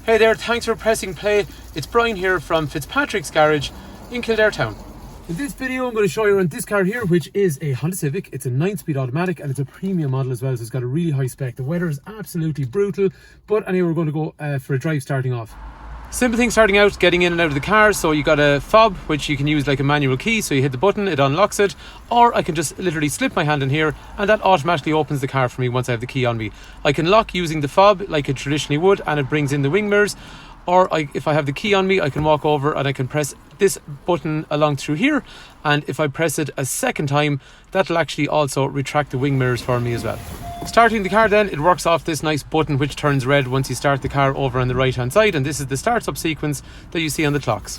Hey there, thanks for pressing play. It's Brian here from Fitzpatrick's Garage in Kildare Town. In this video I'm going to show you around this car here, which is a Honda Civic. It's a 9-speed automatic and it's a premium model as well, so it's got a really high spec. The weather is absolutely brutal, but anyway, we're going to go for a drive starting off. Simple thing starting out, getting in and out of the car. So you got a fob, which you can use like a manual key, so you hit the button, it unlocks it, or I can just literally slip my hand in here and that automatically opens the car for me once I have the key on me. I can lock using the fob like it traditionally would, and it brings in the wing mirrors, or if I have the key on me, I can walk over and I can press this button along through here, and if I press it a second time, that'll actually also retract the wing mirrors for me as well. Starting the car then, it works off this nice button which turns red once you start the car over on the right hand side, and this is the start-up sequence that you see on the clocks.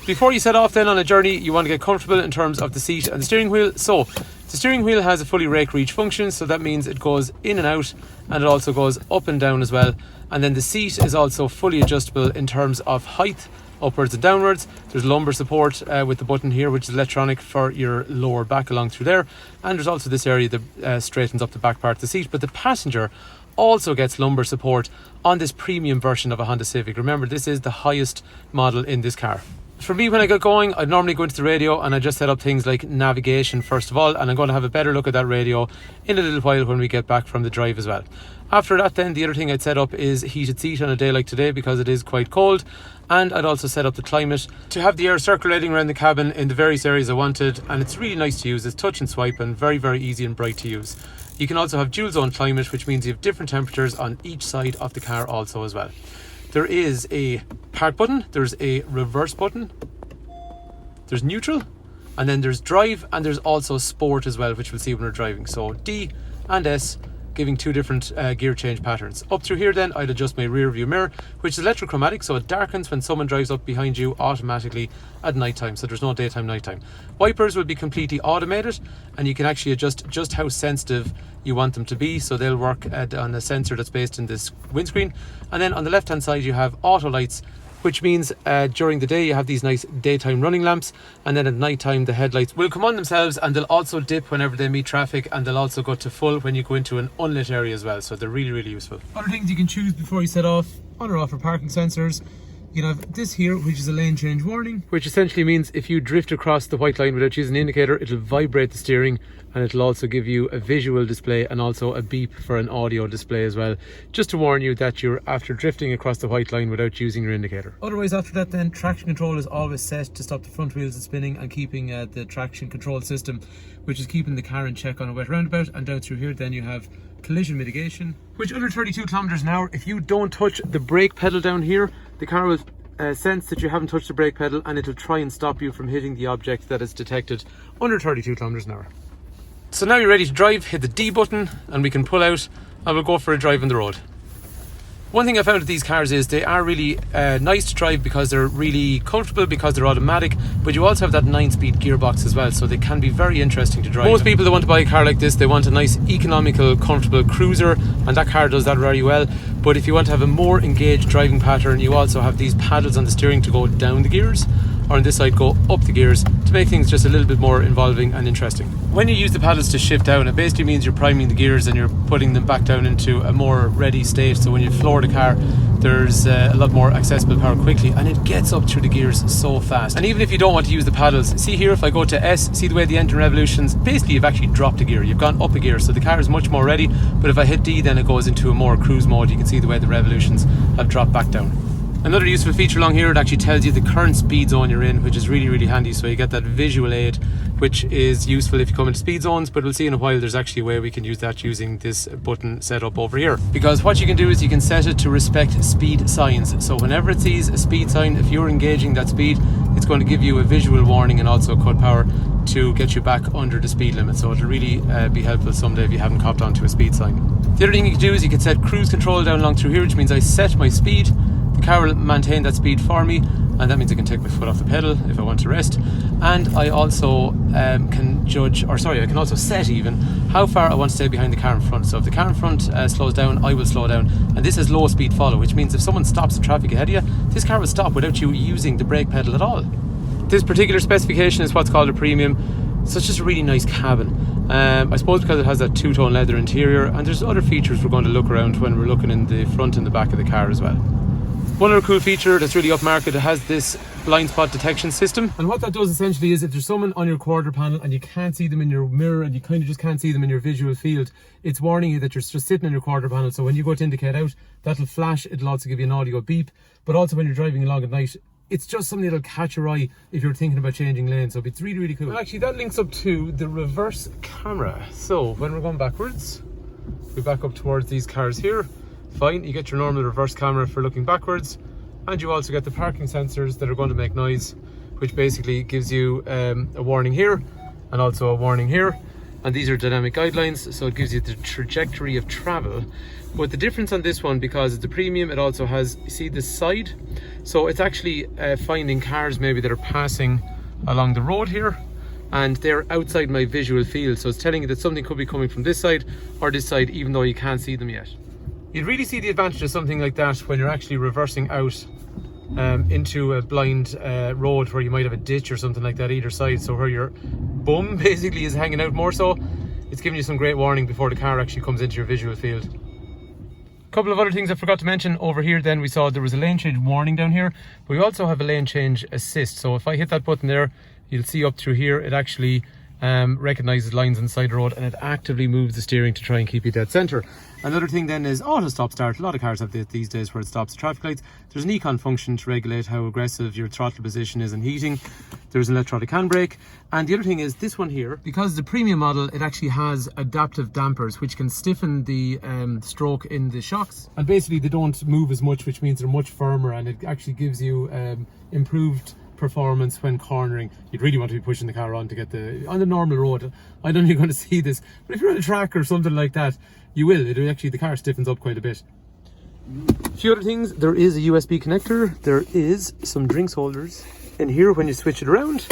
Before you set off then on a journey, you want to get comfortable in terms of the seat and the steering wheel. So the steering wheel has a fully rake reach function, so that means it goes in and out, and it also goes up and down as well. And then the seat is also fully adjustable in terms of height, upwards and downwards. There's lumbar support with the button here, which is electronic for your lower back along through there, and there's also this area that straightens up the back part of the seat. But the passenger also gets lumbar support on this premium version of a Honda Civic. Remember, this is the highest model in this car. For me, when I get going, I'd normally go into the radio and I just set up things like navigation first of all, and I'm going to have a better look at that radio in a little while when we get back from the drive as well. After that then, the other thing I'd set up is heated seat on a day like today because it is quite cold, and I'd also set up the climate to have the air circulating around the cabin in the various areas I wanted, and it's really nice to use. It's touch and swipe and very, very easy and bright to use. You can also have dual zone climate, which means you have different temperatures on each side of the car also as well. There is a park button, there's a reverse button, there's neutral, and then there's drive, and there's also sport as well, which we'll see when we're driving. So D and S, giving two different gear change patterns. Up through here then, I'd adjust my rear view mirror, which is electrochromatic, so it darkens when someone drives up behind you automatically at night time, so there's no daytime nighttime. Wipers will be completely automated, and you can actually adjust just how sensitive you want them to be, so they'll work on a sensor that's based in this windscreen. And then on the left hand side you have auto lights, which means during the day you have these nice daytime running lamps, and then at night time the headlights will come on themselves, and they'll also dip whenever they meet traffic, and they'll also go to full when you go into an unlit area as well, so they're really, really useful. Other things you can choose before you set off: on or off for parking sensors. You can have this here, which is a lane change warning, which essentially means if you drift across the white line without using an indicator, it'll vibrate the steering, and it'll also give you a visual display and also a beep for an audio display as well, just to warn you that you're after drifting across the white line without using your indicator. Otherwise, after that then, traction control is always set to stop the front wheels spinning and keeping the traction control system, which is keeping the car in check on a wet roundabout. And down through here then you have collision mitigation, which under 32 kilometers an hour, if you don't touch the brake pedal down here, the car will sense that you haven't touched the brake pedal, and it'll try and stop you from hitting the object that is detected under 32 kilometers an hour. So now you're ready to drive, hit the D button and we can pull out and we'll go for a drive on the road. One thing I found with these cars is they are really nice to drive because they're really comfortable, because they're automatic, but you also have that 9-speed gearbox as well, so they can be very interesting to drive. Most people that want to buy a car like this, they want a nice, economical, comfortable cruiser, and that car does that very well. But if you want to have a more engaged driving pattern, you also have these paddles on the steering to go down the gears, or on this side go up the gears, to make things just a little bit more involving and interesting. When you use the paddles to shift down, it basically means you're priming the gears and you're putting them back down into a more ready state, so when you floor the car, there's a lot more accessible power quickly, and it gets up through the gears so fast. And even if you don't want to use the paddles, see here, if I go to S, see the way the engine revolutions, basically you've actually dropped a gear, you've gone up a gear, so the car is much more ready. But if I hit D, then it goes into a more cruise mode. You can see the way the revolutions have dropped back down. Another useful feature along here, it actually tells you the current speed zone you're in, which is really, really handy. So you get that visual aid, which is useful if you come into speed zones, but we'll see in a while there's actually a way we can use that using this button set up over here. Because what you can do is you can set it to respect speed signs. So whenever it sees a speed sign, if you're engaging that speed, it's going to give you a visual warning and also cut power to get you back under the speed limit. So it'll really be helpful someday if you haven't copped onto a speed sign. The other thing you can do is you can set cruise control down along through here, which means I set my speed. The car will maintain that speed for me, and that means I can take my foot off the pedal if I want to rest. And I also can also set even how far I want to stay behind the car in front. So if the car in front slows down, I will slow down. And this is low speed follow, which means if someone stops the traffic ahead of you, this car will stop without you using the brake pedal at all. This particular specification is what's called a premium, so it's just a really nice cabin. I suppose because it has that two-tone leather interior, and there's other features we're going to look around when we're looking in the front and the back of the car as well. One other cool feature that's really upmarket, it has this blind spot detection system. And what that does essentially is if there's someone on your quarter panel and you can't see them in your mirror and you kind of just can't see them in your visual field, it's warning you that you're just sitting in your quarter panel. So when you go to indicate out, that'll flash. It'll also give you an audio beep. But also when you're driving along at night, it's just something that'll catch your eye if you're thinking about changing lanes. So it's really, really cool. And actually that links up to the reverse camera. So when we're going backwards, we back up towards these cars here. Fine, you get your normal reverse camera for looking backwards, and you also get the parking sensors that are going to make noise, which basically gives you a warning here and also a warning here. And these are dynamic guidelines, so it gives you the trajectory of travel. But the difference on this one, because it's a premium, it also has, you see this side? So it's actually finding cars maybe that are passing along the road here, and they're outside my visual field. So it's telling you that something could be coming from this side or this side, even though you can't see them yet. You'd really see the advantage of something like that when you're actually reversing out into a blind road where you might have a ditch or something like that either side. So where your bum basically is hanging out more so, it's giving you some great warning before the car actually comes into your visual field. A couple of other things I forgot to mention over here then, we saw there was a lane change warning down here, but we also have a lane change assist. So if I hit that button there, you'll see up through here, it actually recognizes lines on the side of the road, and it actively moves the steering to try and keep you dead center. Another thing then is auto stop start. A lot of cars have this these days where it stops traffic lights. There's an econ function to regulate how aggressive your throttle position is in heating. There's an electronic handbrake. And the other thing is this one here, because the premium model, it actually has adaptive dampers which can stiffen the stroke in the shocks, and basically they don't move as much, which means they're much firmer, and it actually gives you improved performance when cornering. You'd really want to be pushing the car on to get on the normal road. I don't know if you're going to see this, but if you're on a track or something like that, you will. It actually, the car stiffens up quite a bit. A few other things, there is a USB connector, there is some drinks holders in here. When you switch it around,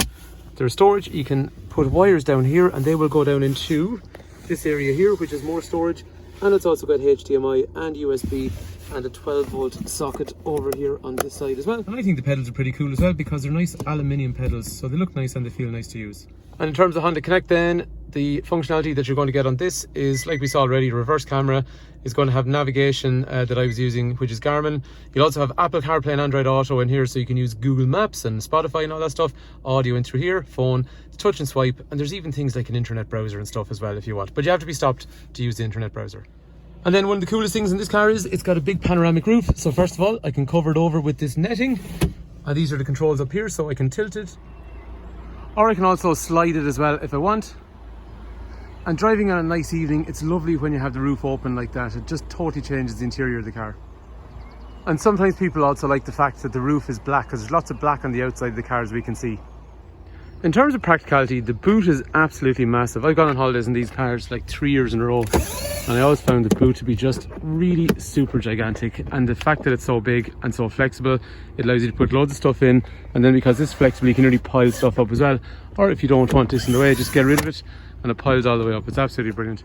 there's storage. You can put wires down here and they will go down into this area here, which is more storage, and it's also got HDMI and USB and a 12-volt socket over here on this side as well. And I think the pedals are pretty cool as well, because they're nice aluminium pedals, so they look nice and they feel nice to use. And in terms of Honda Connect then, the functionality that you're going to get on this is, like we saw already, reverse camera. Is going to have navigation that I was using, which is Garmin. You'll also have Apple CarPlay and Android Auto in here, so you can use Google Maps and Spotify and all that stuff. Audio in through here, phone, touch and swipe, and there's even things like an internet browser and stuff as well if you want. But you have to be stopped to use the internet browser. And then one of the coolest things in this car is it's got a big panoramic roof. So first of all, I can cover it over with this netting, and these are the controls up here, so I can tilt it, or I can also slide it as well if I want. And driving on a nice evening, it's lovely when you have the roof open like that. It just totally changes the interior of the car. And sometimes people also like the fact that the roof is black, because there's lots of black on the outside of the car, as we can see. In terms of practicality, the boot is absolutely massive. I've gone on holidays in these cars like 3 years in a row, and I always found the boot to be just really super gigantic. And the fact that it's so big and so flexible, it allows you to put loads of stuff in. And then because it's flexible, you can really pile stuff up as well. Or if you don't want this in the way, just get rid of it and it piles all the way up. It's absolutely brilliant.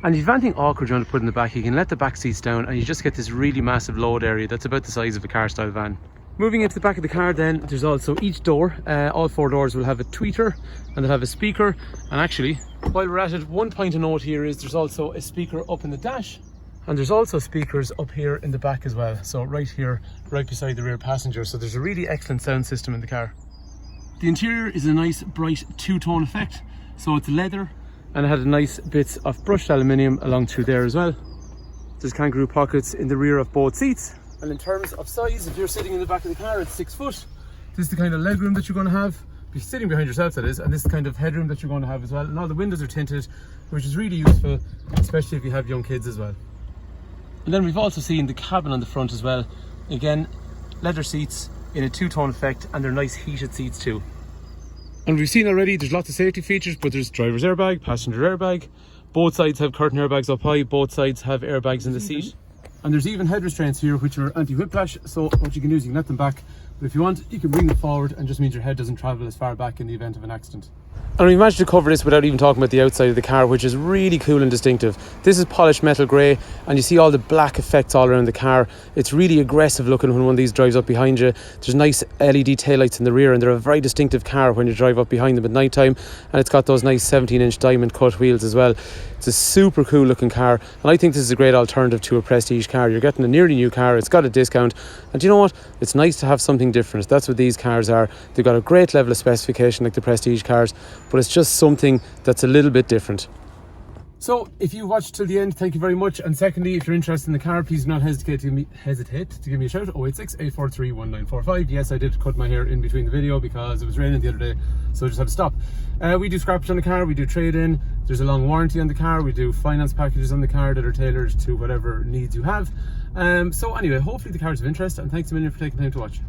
And if you've anything awkward you want to put in the back, you can let the back seats down and you just get this really massive load area that's about the size of a car style van. Moving into the back of the car then, there's also each door, all 4 doors will have a tweeter and they'll have a speaker. And actually, while we're at it, one point to note here is there's also a speaker up in the dash, and there's also speakers up here in the back as well. So right here, right beside the rear passenger. So there's a really excellent sound system in the car. The interior is a nice bright two-tone effect. So it's leather, and it had nice bits of brushed aluminium along through there as well. There's kangaroo pockets in the rear of both seats. And in terms of size, if you're sitting in the back of the car, it's 6 foot. This is the kind of legroom that you're going to have. Be sitting behind yourself, that is, and this is the kind of headroom that you're going to have as well. And all the windows are tinted, which is really useful, especially if you have young kids as well. And then we've also seen the cabin on the front as well. Again, leather seats in a two-tone effect, and they're nice heated seats too. And we've seen already there's lots of safety features, but there's driver's airbag, passenger airbag. Both sides have curtain airbags up high, both sides have airbags in the seat. And there's even head restraints here which are anti-whiplash, so what you can do is you can let them back, but if you want, you can bring them forward, and just means your head doesn't travel as far back in the event of an accident. And we've managed to cover this without even talking about the outside of the car, which is really cool and distinctive. This is polished metal grey, and you see all the black effects all around the car. It's really aggressive looking when one of these drives up behind you. There's nice LED taillights in the rear, and they're a very distinctive car when you drive up behind them at night time. And it's got those nice 17-inch diamond cut wheels as well. It's a super cool looking car, and I think this is a great alternative to a prestige car. You're getting a nearly new car, it's got a discount, and you know what? It's nice to have something different. That's what these cars are. They've got a great level of specification like the prestige cars, but it's just something that's a little bit different. So if you watched till the end, thank you very much. And secondly, if you're interested in the car, please do not hesitate to give me a shout. 086-843-1945. Yes, I did cut my hair in between the video because it was raining the other day, so I just had to stop. We do scrappage on the car, we do trade-in, there's a long warranty on the car, we do finance packages on the car that are tailored to whatever needs you have. So anyway, hopefully the car is of interest, and thanks a million for taking time to watch.